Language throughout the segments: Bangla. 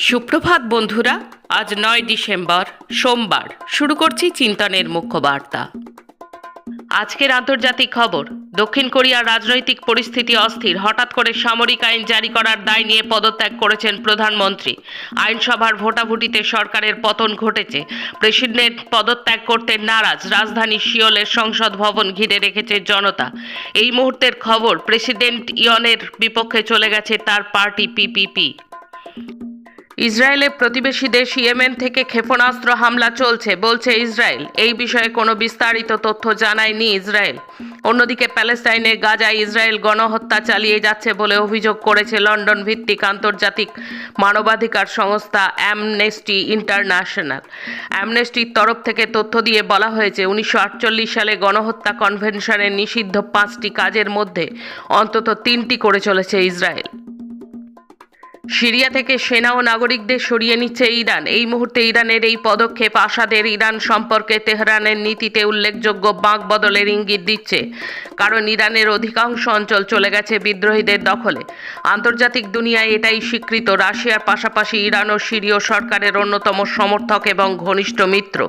সুপ্রভাত বন্ধুরা, আজ 9 ডিসেম্বর সোমবার। শুরু করছি চিন্তনের মুখ্য বার্তা। আজকের আন্তর্জাতিক খবর। দক্ষিণ কোরিয়ার রাজনৈতিক পরিস্থিতি অস্থির। হঠাৎ করে সামরিক আইন জারি করার দায় নিয়ে পদত্যাগ করেছেন প্রধানমন্ত্রী। আইনসভার ভোটাভুটিতে সরকারের পতন ঘটেছে। প্রেসিডেন্ট পদত্যাগ করতে নারাজ। রাজধানী সিওলের সংসদ ভবন ঘিরে রেখেছে জনতা। এই মুহূর্তের খবর, প্রেসিডেন্ট ইয়নের বিপক্ষে চলে গেছে তার পার্টি পিপিপি। ইসরায়েলের প্রতিবেশী দেশ ইয়েমেন থেকে ক্ষেপণাস্ত্র হামলা চলছে বলছে ইসরায়েল। এই বিষয়ে কোনো বিস্তারিত তথ্য জানায়নি ইসরায়েল। অন্যদিকে প্যালেস্টাইনের গাজায় ইসরায়েল গণহত্যা চালিয়ে যাচ্ছে বলে অভিযোগ করেছে লন্ডন ভিত্তিক আন্তর্জাতিক মানবাধিকার সংস্থা অ্যামনেস্টি ইন্টারন্যাশনাল। অ্যামনেস্টির তরফ থেকে তথ্য দিয়ে বলা হয়েছে, 1948 সালে গণহত্যা কনভেনশনের নিষিদ্ধ 5টি কাজের মধ্যে অন্তত 3টি করে চলেছে ইসরায়েল। সিরিয়া থেকে সেনা ও নাগরিকদের সরিয়ে নিচ্ছে ইরান। এই মুহূর্তে ইরানের এই পদক্ষেপ আসাদের ইরান সম্পর্কে তেহরানের নীতিতে উল্লেখযোগ্য বাঁক বদলের ইঙ্গিত দিচ্ছে, কারণ ইরানের অধিকাংশ অঞ্চল চলে গেছে বিদ্রোহীদের দখলে। আন্তর্জাতিক দুনিয়ায় এটাই স্বীকৃত। রাশিয়ার পাশাপাশি ইরানও সিরীয় সরকারের অন্যতম সমর্থক এবং ঘনিষ্ঠ মিত্র।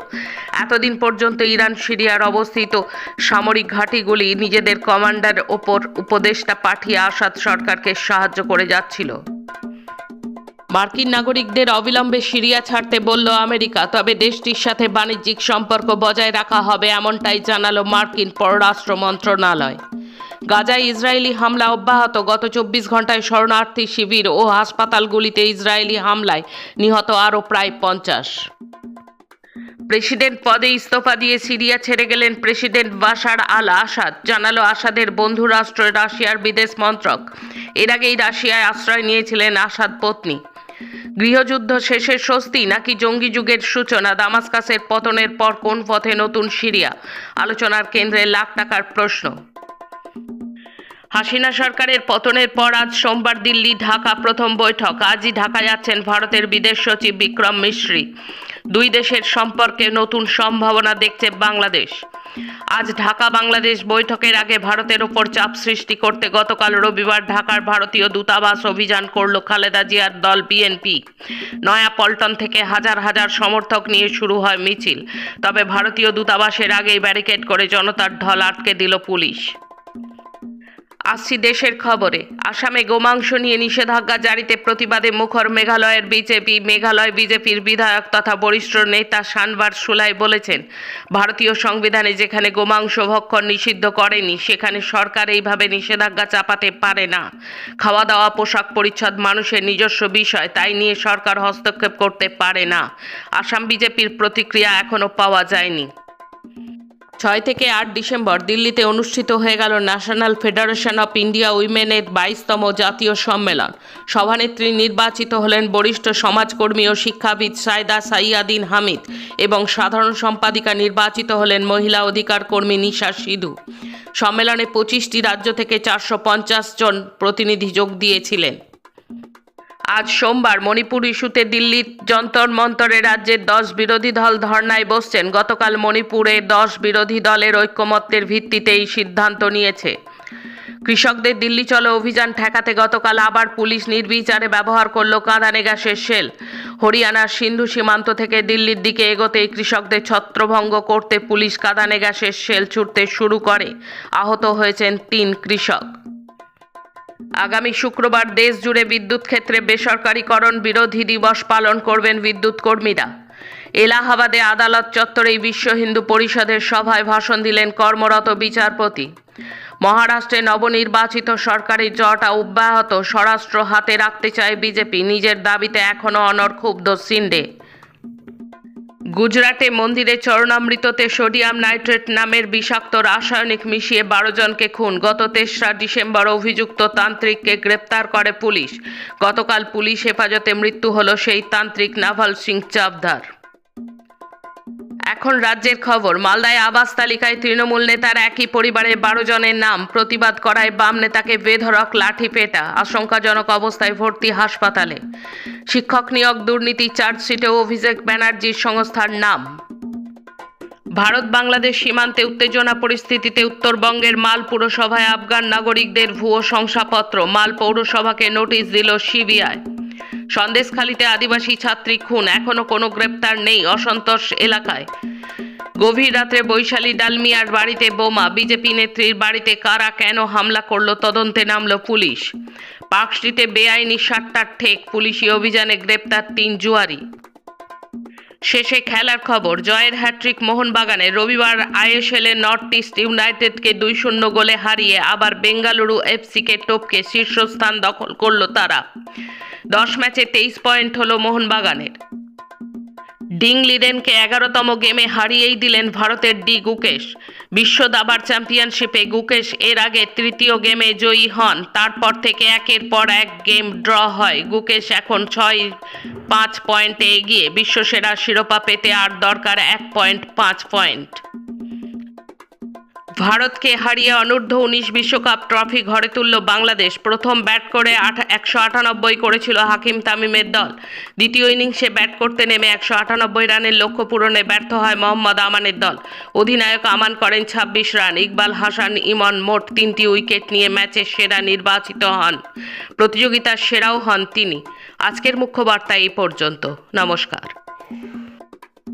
এতদিন পর্যন্ত ইরান সিরিয়ার অবস্থিত সামরিক ঘাঁটিগুলি নিজেদের কমান্ডার ওপর উপদেষ্টা পাঠিয়ে আসাদ সরকারকে সাহায্য করে যাচ্ছিল। মার্কিন নাগরিকদের অবিলম্বে সিরিয়া ছাড়তে বলল আমেরিকা, তবে দেশটির সাথে বাণিজ্যিক সম্পর্ক বজায় রাখা হবে, এমনটাই জানালো মার্কিন পররাষ্ট্র মন্ত্রণালয়। গাজায় ইসরায়েলি হামলা অব্যাহত। গত 24 ঘন্টায় শরণার্থী শিবির ও হাসপাতালগুলিতে ইসরায়েলি হামলায় নিহত আরও প্রায় 50। প্রেসিডেন্ট পদে ইস্তফা দিয়ে সিরিয়া ছেড়ে গেলেন প্রেসিডেন্ট বাশার আল আসাদ, জানালো আসাদের বন্ধু রাষ্ট্র রাশিয়ার বিদেশ মন্ত্রক। এর আগেই রাশিয়ায় আশ্রয় নিয়েছিলেন আসাদ পত্নী। গৃহযুদ্ধ শেষের স্বস্তি নাকি জঙ্গি যুগের সূচনা? দামাস্কাসের পতনের পর কোন পথে নতুন সিরিয়া? আলোচনার কেন্দ্রে লাখ টাকার প্রশ্ন। হাসিনা সরকারের পতনের পর আজ সোমবার দিল্লি ঢাকা প্রথম বৈঠক। আজই ঢাকা যাচ্ছেন ভারতের বিদেশ সচিব বিক্রম মিশ্রি। দুই দেশের সম্পর্কে নতুন সম্ভাবনা দেখছে বাংলাদেশ। আজ ঢাকা বাংলাদেশ বৈঠকের আগে ভারতের ওপর চাপ সৃষ্টি করতে গতকাল রবিবার ঢাকার ভারতীয় দূতাবাস অভিযান করল খালেদা জিয়ার দল বিএনপি। নয়াপল্টন থেকে হাজার হাজার সমর্থক নিয়ে শুরু হয় মিছিল, তবে ভারতীয় দূতাবাসের আগেই ব্যারিকেড করে জনতার ঢল আটকে দিল পুলিশ। আসছি দেশের খবরে। আসামে গোমাংস নিয়ে নিষেধাজ্ঞা জারিতে প্রতিবাদে মুখর মেঘালয়ের বিজেপি। মেঘালয় বিজেপির বিধায়ক তথা বরিষ্ঠ নেতা শানবার সুলাই বলেছেন, ভারতীয় সংবিধানে যেখানে গোমাংস ভক্ষণ নিষিদ্ধ করেনি, সেখানে সরকার এইভাবে নিষেধাজ্ঞা চাপাতে পারে না। খাওয়া দাওয়া, পোশাক পরিচ্ছদ মানুষের নিজস্ব বিষয়, তাই নিয়ে সরকার হস্তক্ষেপ করতে পারে না। আসাম বিজেপির প্রতিক্রিয়া এখনও পাওয়া যায়নি। 6 থেকে 8 ডিসেম্বর দিল্লিতে অনুষ্ঠিত হয়ে গেল ন্যাশনাল ফেডারেশন অফ ইন্ডিয়া উইমেনের 22তম জাতীয় সম্মেলন। সভানেত্রী নির্বাচিত হলেন বরিষ্ঠ সমাজকর্মী ও শিক্ষাবিদ সাইদা সাইয়াদিন হামিদ এবং সাধারণ সম্পাদিকা নির্বাচিত হলেন মহিলা অধিকার কর্মী নিশা সিধু। সম্মেলনে 25টি রাজ্য থেকে 450 জন প্রতিনিধি যোগ দিয়েছিলেন। আজ সোমবার মণিপুর ইস্যুতে দিল্লির যন্তর মন্তরে রাজ্যের 10 বিরোধী দল ধর্নায় বসছেন। গতকাল মণিপুরে 10 বিরোধী দলের ঐক্যমত্যের ভিত্তিতে এই সিদ্ধান্ত নিয়েছে। কৃষকদের দিল্লি চলো অভিযান ঠেকাতে গতকাল আবার পুলিশ নির্বিচারে ব্যবহার করল কাঁদানে গ্যাসের শেল। হরিয়ানার সিন্ধু সীমান্ত থেকে দিল্লির দিকে এগোতেই কৃষকদের ছত্রভঙ্গ করতে পুলিশ কাঁদানে গ্যাসের শেল ছুড়তে শুরু করে। আহত হয়েছেন 3 কৃষক। আগামী শুক্রবার দেশ জুড়ে বিদ্যুৎ ক্ষেত্রে বেসরকারীকরণ বিরোধী দিবস পালন করবেন বিদ্যুৎ কর্মীরা। এলাহাবাদে আদালত চত্বরেই বিশ্ব হিন্দু পরিষদের সভায় ভাষণ দিলেন কর্মরত বিচারপতি। মহারাষ্ট্রে নবনির্বাচিত সরকারি জট অব্যাহত। স্বরাষ্ট্র হাতে রাখতে চায় বিজেপি। নিজের দাবিতে এখনও অনড় ক্ষুব্ধ শিন্ডে। গুজরাটে মন্দিরে চরণামৃততে সোডিয়াম নাইট্রেট নামের বিষাক্ত রাসায়নিক মিশিয়ে 12 জনকে খুন। গত 3রা ডিসেম্বর অভিযুক্ত তান্ত্রিককে গ্রেপ্তার করে পুলিশ। গতকাল পুলিশ হেফাজতে মৃত্যু হলো সেই তান্ত্রিক নাভাল সিং চাভদার। এখন রাজ্যের খবর। মালদায় আবাস তালিকায় তৃণমূল নেতার একই পরিবারের 12 জনের নাম। প্রতিবাদ করায় বাম নেতাকে বেধড়ক লাঠিপেটা। আশঙ্কাজনক অবস্থায় ভর্তি হাসপাতালে। শিক্ষক নিয়োগ দুর্নীতি চার্জশিটেও অভিষেক ব্যানার্জির সংস্থার নাম। ভারত বাংলাদেশ সীমান্তে উত্তেজনা পরিস্থিতিতে উত্তরবঙ্গের মাল পুরসভায় আফগান নাগরিকদের ভুয়ো শংসাপত্র। মাল পৌরসভাকে নোটিশ দিল সিবিআই। সন্দেশখালীতে আদিবাসী ছাত্রী খুন, এখনো কোনো গ্রেপ্তার নেই, অসন্তোষ এলাকায়। গভীর রাত্রে বৈশালী ডালমিয়ার বাড়িতে বোমা, বিজেপি নেত্রীর বাড়িতে কারা কেন হামলা করলো তদন্তে নামল পুলিশ। পার্কস্ট্রিটে বেআইনি সাট্টার ঠেক, পুলিশি অভিযানে গ্রেপ্তার 3 জুয়ারি। শেষে খেলার খবর, জয়ের হ্যাট্রিক মোহনবাগানে। রবিবার আইএসএলে নর্থ ইস্ট ইউনাইটেডকে 2-0 গোলে হারিয়ে আবার বেঙ্গালুরু এফসিকে টপকে শীর্ষস্থান দখল করল তারা। 10 ম্যাচে 23 পয়েন্ট হলো মোহনবাগানের। ডিংলিডেনকে 11তম গেমে হারিয়েই দিলেন ভারতের গুকেশ। বিশ্ব দাবার চ্যাম্পিয়নশিপে গুকেশ এর আগে 3য় গেমে জয়ী হন। তারপর থেকে একের পর এক গেম ড্র হয়। গুকেশ এখন 5 পয়েন্টে এগিয়ে। বিশ্বসেরা শিরোপা পেতে আর দরকার 1.5 পয়েন্ট। ভারতকে হারিয়ে অনূর্ধ্ব-19 বিশ্বকাপ ট্রফি ঘরে তুলল বাংলাদেশ। প্রথম ব্যাট করে 198 করেছিল হাকিম তামিমের দল। দ্বিতীয় ইনিংসে ব্যাট করতে নেমে 198 রানের লক্ষ্য পূরণে ব্যর্থ হয় মোহাম্মদ আমানের দল। অধিনায়ক আমান করেন 26 রান। ইকবাল হাসান ইমন মোট 3টি উইকেট নিয়ে ম্যাচের সেরা নির্বাচিত হন। প্রতিযোগিতার সেরাও হন তিনি। আজকের মুখ্য বার্তা এই পর্যন্ত। নমস্কার।